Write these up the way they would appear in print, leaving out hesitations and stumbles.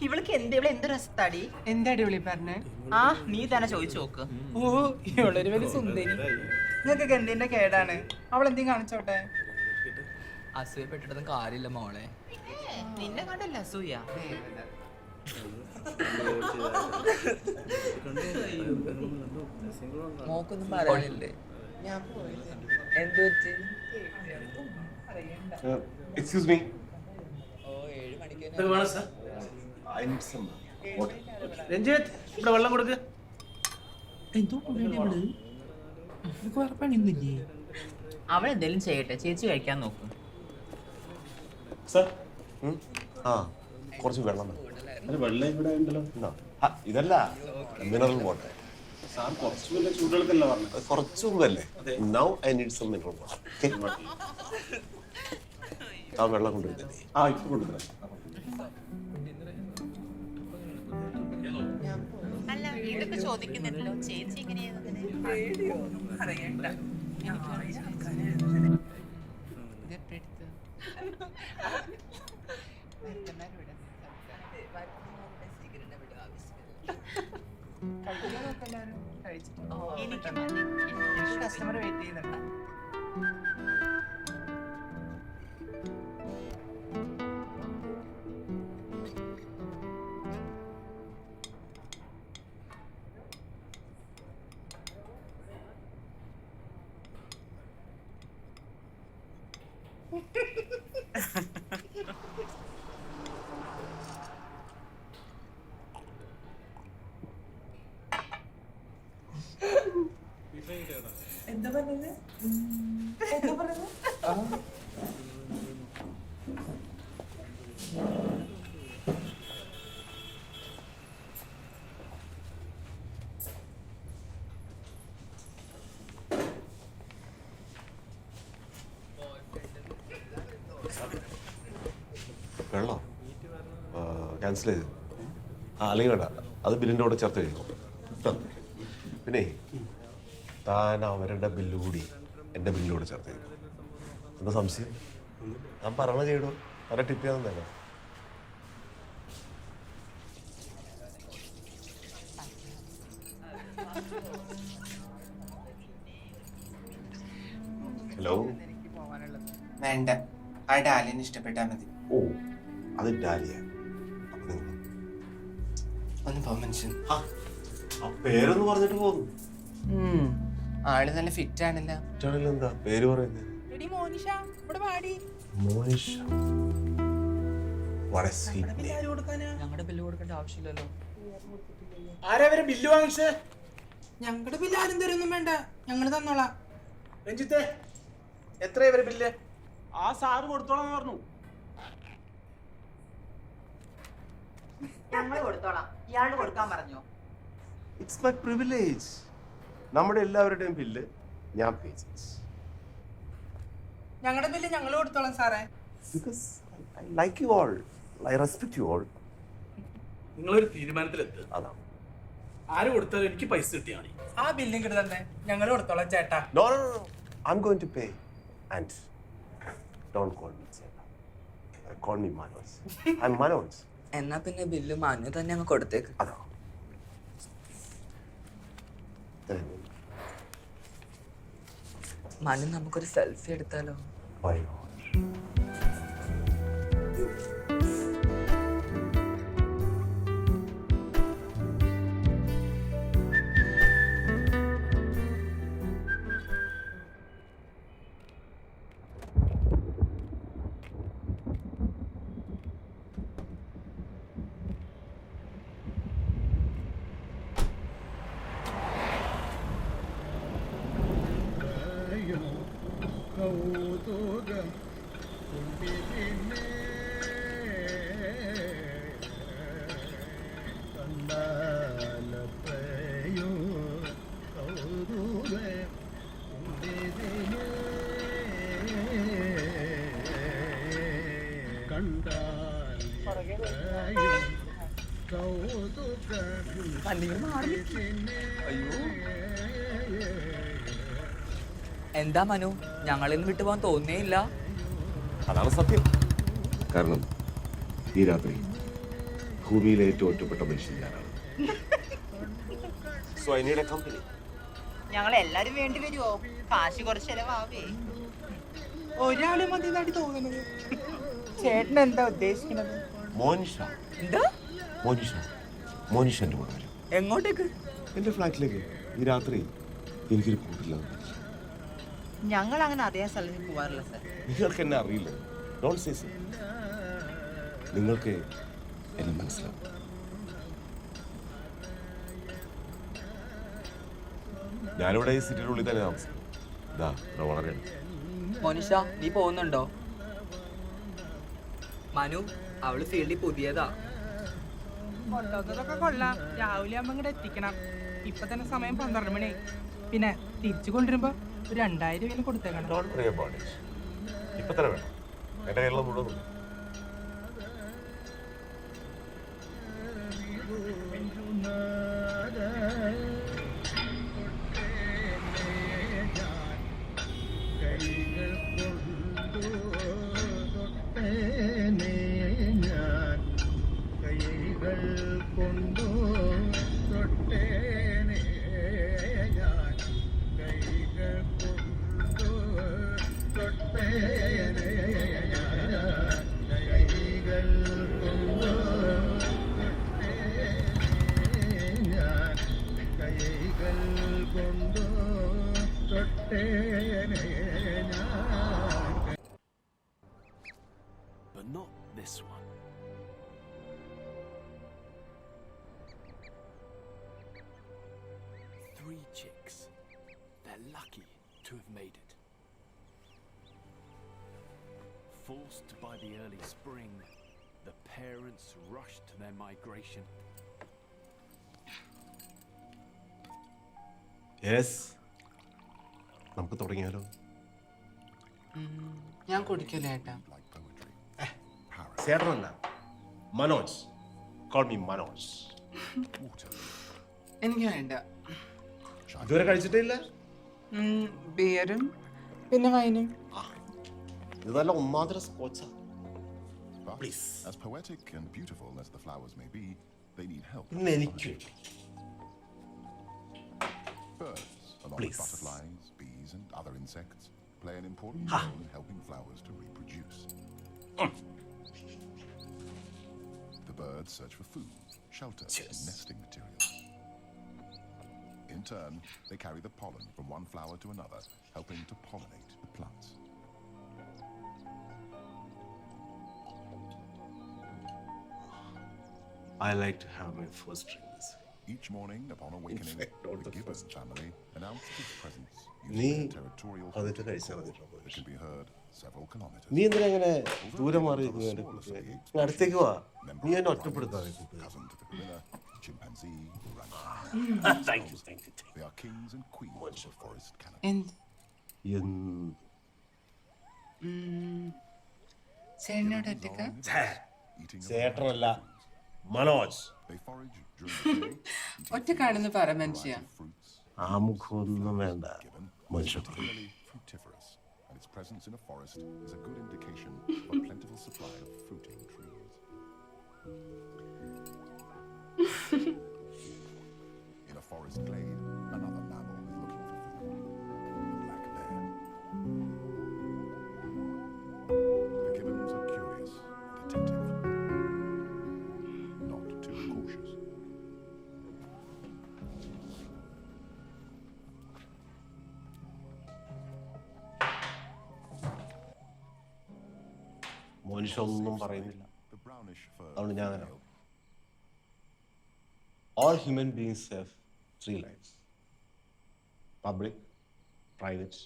ഇവൾക്ക് എന്ത് രസത്താടി. എന്താടി വിളി പറഞ്ഞേ? ആ നീ തന്നെ ചോദിച്ചു നോക്ക്. ഓ ഇവളൊരു വലിയ സുന്ദരി. നിങ്ങൾക്കൊക്കെ എന്തിന്റെ കേടാണ്? അവൾ എന്തെങ്കിലും കാണിച്ചോട്ടെ. അസൂയപ്പെട്ടിട്ടൊന്നും കാര്യമില്ല മോളെ. നിന്നെ കണ്ടല്ല അസൂയ. മോക്കൊന്നും പറയാനില്ലേ? എന്ത് പറ്റി? Excuse me. ഓ 7 മണിക്ക് രഞ്ജിത്ത് ഇവിടെ വെള്ളം കൊടുക്ക്. അവൾ എന്തെങ്കിലും ചെയ്യട്ടെ, ചേച്ചി കഴിക്കാൻ നോക്കും. സർ കുറച്ച് വെള്ളം വെള്ളം ഇവിടെ ഉണ്ടല്ലോ. ഇതല്ല മിനറൽ വാട്ടർ. സാർ കുറച്ച് വലിയ ചൂടുകൾക്കല്ല പറഞ്ഞത്. കുറച്ച് മുമ്പല്ലേ. Now I need some mineral water. ആ വെള്ളം കൊണ്ടുവരുന്നേ. ആ ഇപ്പൊ കൊടുക്കാം. അല്ല ഇതൊക്കെ ചോദിക്കുന്നുണ്ടല്ലോ ചേച്ചി എങ്ങനെയാ? കസ്റ്റമർ വെയിറ്റ് ചെയ്യുന്നുണ്ട്. എന്താ പറഞ്ഞത്? വെള്ളം ക്യാൻസൽ ചെയ്ത്. അല്ലെങ്കിൽ വേണ്ട, അത് ബില്ലിൻ്റെ കൂടെ ചേർത്ത് കഴിക്കും. പിന്നെ താൻ അവരുടെ ബില്ല് കൂടി എൻ്റെ ബില്ലിലൂടെ ചേർത്ത് കഴിക്കും. എന്താ സംശയം? ഞാൻ പറഞ്ഞ ചെയ്യടോ, അവരെ ടിപ്പ് ചെയ്യാൻ തന്നെ. ഹലോ. വേണ്ട, ആ ഡാലിന് ഇഷ്ടപ്പെട്ടാ മതി. ഓ അത് ഡാലിയ. ഒന്ന് പോ മനുഷ്യൻ. ആ പേരൊന്ന് പറഞ്ഞിട്ട് പോകുന്നു. ആള് നല്ല ഫിറ്റ് ആണല്ലോ. എന്താ പേര് പറയുന്നത്? മോനിഷ ഇവിടെ പാടി. മോനിഷ. ഞങ്ങളുടെ ബില്ല് കൊടുക്കേണ്ട ആവശ്യമില്ലല്ലോ. ആരാ വരെ ബില്ല് വാങ്ങിച്ചേ? ഞങ്ങളുടെ ബില്ല് ആരും തരൊന്നും വേണ്ട, ഞങ്ങള് തന്നോളാം. രഞ്ജിത്തെ എത്രയാ വരെ ബില്ല്? ആ സാറ് കൊടുത്തോളാന്ന് പറഞ്ഞു. ഞങ്ങൾ കൊടുത്തോളാം, ഇയാള് കൊടുക്കാൻ പറഞ്ഞോ? It's my privilege. നമ്മുടെ എല്ലാവരുടെയും ബില്ല് ഞാൻ പേ ചെയ്യും. ഞങ്ങളുടെ ബില്ല് ഞങ്ങൾ കൊടുത്തോളാം സാറേ. Because I like you all. I respect you all. നിങ്ങളൊരു തീരുമാനത്തിലെത്തുക. അതാണ്. ആര് കൊടുത്താലും എനിക്ക് പൈസ കിട്ടിയാൽ മതി. ആ ബില്ലും കിട്ടുന്നുണ്ട്, ഞങ്ങൾ കൊടുത്തോളാം ചേട്ടാ. No. I'm going to pay. And don't call me Cheta. Call me Manoj. I'm Manoj. എന്നാ പിന്നെ ബില്ല് മാനു തന്നെ അങ്ങ് കൊടുത്തേക്ക്. അതാ. മനു നമുക്കൊരു സെൽഫി എടുത്താലോ? Why not? എന്താ മനു, ഞങ്ങളിന്ന് വിട്ടുപോകാൻ തോന്നിയില്ല. അതാണ് സത്യം. കാരണം ഈ രാത്രി ഭൂമിയിലെ ഏറ്റവും ഒറ്റപ്പെട്ട മനുഷ്യൻ ഞാനാണ്. So I need A company. ഞങ്ങൾ എല്ലാരും വേണ്ടി വരുമോ? കാശ് കുറച്ച് ചെലവാവേ. ഒരാള് മതി എന്നാടി തോന്നുന്നത്. ചേട്ടൻ എന്താ ഉദ്ദേശിക്കുന്നത്? മോനിഷ. എന്താ? മോനിഷ എൻ്റെ കൂടെ വരും. എങ്ങോട്ടേക്ക്? എൻ്റെ ഫ്ലാറ്റിലേക്ക്. ഈ രാത്രി എനിക്കൊരു കൂട്ടില്ല. ഞങ്ങൾ അങ്ങനെ അറിയാൻ സ്ഥലത്ത് പോവാറില്ല സാർ. നിങ്ങൾക്ക് എന്നെ അറിയില്ല. Don't say so. നിങ്ങൾക്ക് എന്നെ മനസ്സിലാവും. ഞാനിവിടെ ഈ സിറ്റിയുടെ ഉള്ളിൽ തന്നെ താമസിക്കും. ഇതാ ഇവിടെ വളരെ മോനിഷ, നീ പോകുന്നുണ്ടോ? മനു, അവള് ഫീൽഡിൽ പുതിയതാ. കൊണ്ടുവന്നതൊക്കെ കൊള്ളാം. രാവിലെ ആകുമ്പോ ഇങ്ങോട്ട് എത്തിക്കണം. ഇപ്പൊ തന്നെ സമയം 12 മണി. പിന്നെ തിരിച്ചു കൊണ്ടുവരുമ്പോ 2000 രൂപ കൊടുത്തേക്കണം. Don't worry about it. ഇപ്പൊ തന്നെ വേണം. എൻ്റെ കേരളം മുഴുവൻ But not this one. Three chicks. They're lucky to have made it. Forced by the early spring, the parents rushed to their migration. Yes, നമുക്ക് തുടങ്ങിയാലോ? ഞാൻ കുടിക്കില്ല ഏട്ടാ. ചേട്ടനല്ല, മനോജ്. Call me Manoj. എനിക്ക് വേണ്ട. ഇതുവരെ കഴിച്ചിട്ടേ ഇല്ല? ബിയറും പിന്നെ വൈനും. ഇത് നല്ല ഒന്നാന്തര സ്കോച്ചാ. But Please. as poetic and beautiful as the flowers may be, they need help. ഇന്ന് എനിക്ക് Birds, along Please. with butterflies, bees, and other insects, play an important role in helping flowers to reproduce. The birds search for food, shelter, Cheers. and nesting materials. In turn, they carry the pollen from one flower to another, helping to pollinate the plants. I like to have my first drink this way. Each morning, upon awakening, fact, not the the gibbon first. family announced its presence നീ using their territorial അതിട്ട് call കഴിച്ചാൽ മതി. that can be heard several kilometers. നീ എന്തിനാ ഇങ്ങനെ ദൂരം മാറി അടുത്തേക്ക് വാ. നീ എന്നെ ഒറ്റപ്പെടുത്താതെ. Cousin to the gorilla, chimpanzee, orangutan. Thank you. They are kings and queens of the forest canopy. ചേട്ടനോട് ഒറ്റക്ക Eating of ചേട്ടനല്ല, Manoj. They forage during the day, ഒറ്റക്കാണെന്ന് പറ മനുഷ്യ. fruits, ആമുഖമൊന്നും വേണ്ട. മനുഷ്യ particularly fruitiferous, and its presence in a forest is a good indication of a plentiful supply of fruiting trees. In a forest glade, another mammal is looking for food, the black bear. The gibbons are curious and attentive, not too cautious. മനുഷ്യ ഒന്നും പറയുന്നില്ല. The brownish fur അതുകൊണ്ട് ഞാൻ male All human beings have three lives: public, private,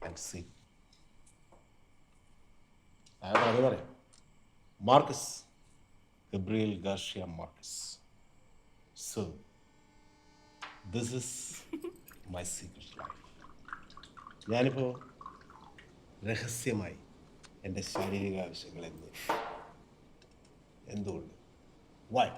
and secret. അതായത് അത് പറയാം. Marquez, Gabriel Garcia Marquez. So, this is my secret life. ഞാനിപ്പോൾ രഹസ്യമായി എൻ്റെ ശാരീരിക ആവശ്യങ്ങൾ എന്തുകൊണ്ട്? Why?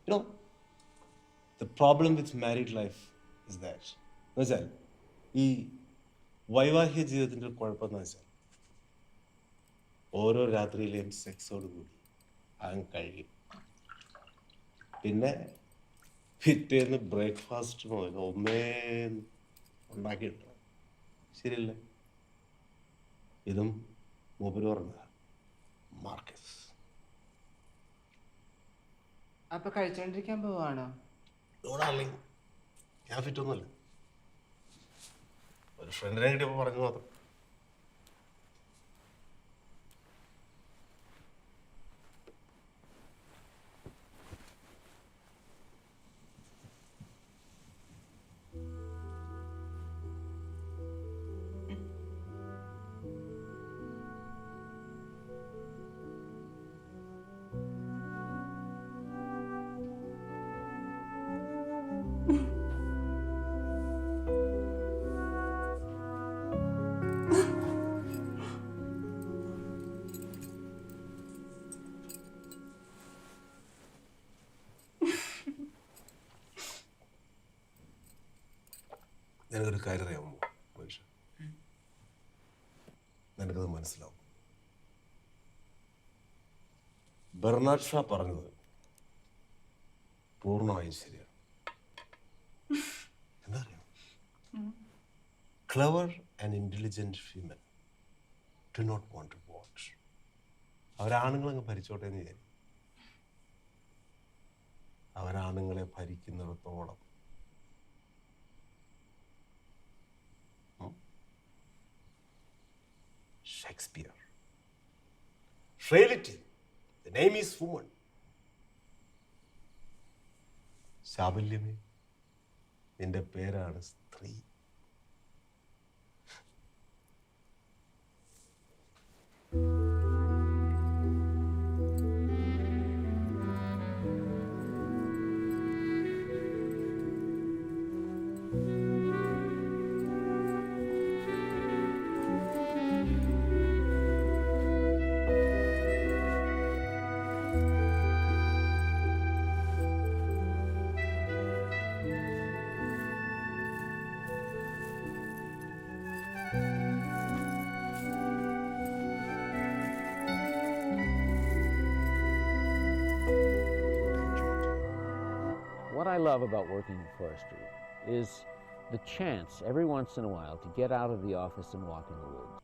You know, the problem with married life is that, വെച്ചാൽ ഈ വൈവാഹിക ജീവിതത്തിൻ്റെ ഒരു കുഴപ്പമെന്ന് വെച്ചാൽ ഓരോ രാത്രിയിലെയും സെക്സോട് കൂടി അങ്ങ് കഴിയും. പിന്നെ പിറ്റേന്ന് ബ്രേക്ക്ഫാസ്റ്റ് മുതൽ ഒന്നേ ഉണ്ടാക്കിയിട്ടുണ്ട്. ശരിയല്ലേ? ഇതും മൂപ്പര് പറഞ്ഞതാ, മാർക്കസ്. അപ്പൊ കഴിച്ചോണ്ടിരിക്കാൻ പോവാണോ? ഡോണാർലിംഗ്, ഞാൻ ഫിറ്റൊന്നുമല്ല. ഒരു ഫ്രണ്ടിനെ കിട്ടിയപ്പോൾ പറഞ്ഞു മാത്രം. നിനക്കൊരു കാര്യം അറിയാമോ മനുഷ്യ? നിനക്കത് മനസ്സിലാവും. ബെർണാഡ് ഷാ പറഞ്ഞത് പൂർണ്ണമായും ശരിയാണ്. എന്താ അറിയാം? Clever and intelligent females do not want to watch. അവരാണുങ്ങളങ്ങ് ഭരിച്ചോട്ടെ എന്ന് വിചാരിക്കും. അവരാണുങ്ങളെ ഭരിക്കുന്നിടത്തോളം Shakespeare. Reality. The name is woman. ശാബല്യമേ, നിന്റെ പേരാണ് സ്ത്രീ. What I love about working in forestry is the chance every once in a while to get out of the office and walk in the woods.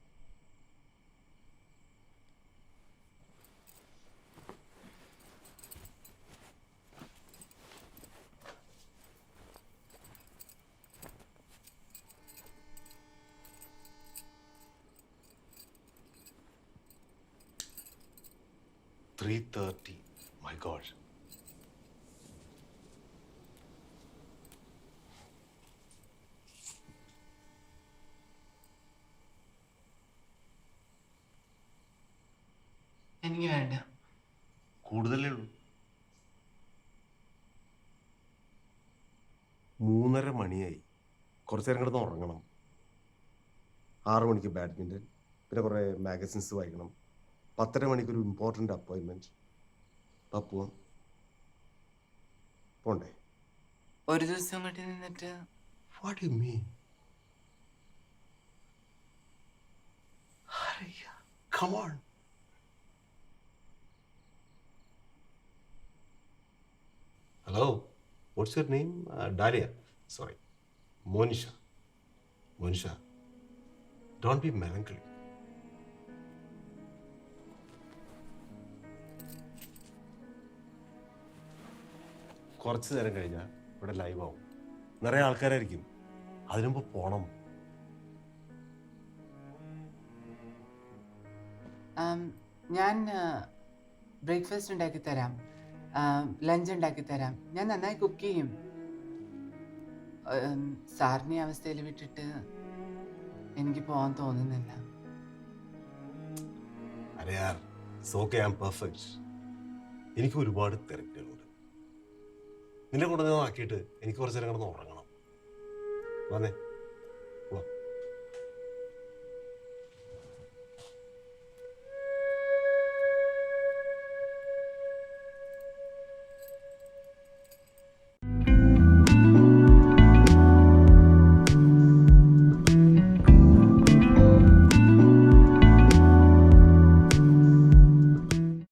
My God. എനിക്ക് വേണ്ട. കൂടുതലേ ഉള്ളൂ. 3:30 മണിയായി. കുറച്ച് നേരം കിടന്ന് ഉറങ്ങണം. 6 മണിക്ക് ബാഡ്മിൻ്റൺ, പിന്നെ കുറേ മാഗസിൻസ് വായിക്കണം. 10:30 മണിക്കൊരു ഇമ്പോർട്ടൻ്റ് അപ്പോയിൻമെൻറ്റ്. അപ്പോൾ പോണ്ടേ? ഒരു ദിവസം അങ്ങോട്ട് നിന്നിട്ട് what you mean? Come on. Hello, what's your name? Dalia. Sorry, Monisha. Monisha, don't be melancholy. കുറച്ച് നേരം കഴിഞ്ഞാൽ ഇവിടെ ലൈവ് ആവും. നിറയെ ആൾക്കാരായിരിക്കും. അതിനുമുമ്പ് പോണം. ഞാൻ ബ്രേക്ക്ഫാസ്റ്റ് ഉണ്ടാക്കി തരാം, ലഞ്ച് ഉണ്ടാക്കി തരാം. ഞാൻ നന്നായി കുക്ക് ചെയ്യും. സാറിനെ അവസ്ഥയിൽ വിട്ടിട്ട് എനിക്ക് പോകാൻ തോന്നുന്നില്ല. അരെ യാർ, it's okay, I am perfect. എനിക്ക് ഒരുപാട് തിരക്കുകളുണ്ട്. നിന്നെ കൊണ്ടുവന്ന് ആക്കിയിട്ട് എനിക്ക് കുറച്ച് നേരം കിടന്ന് ഉറങ്ങണം. വന്നേ.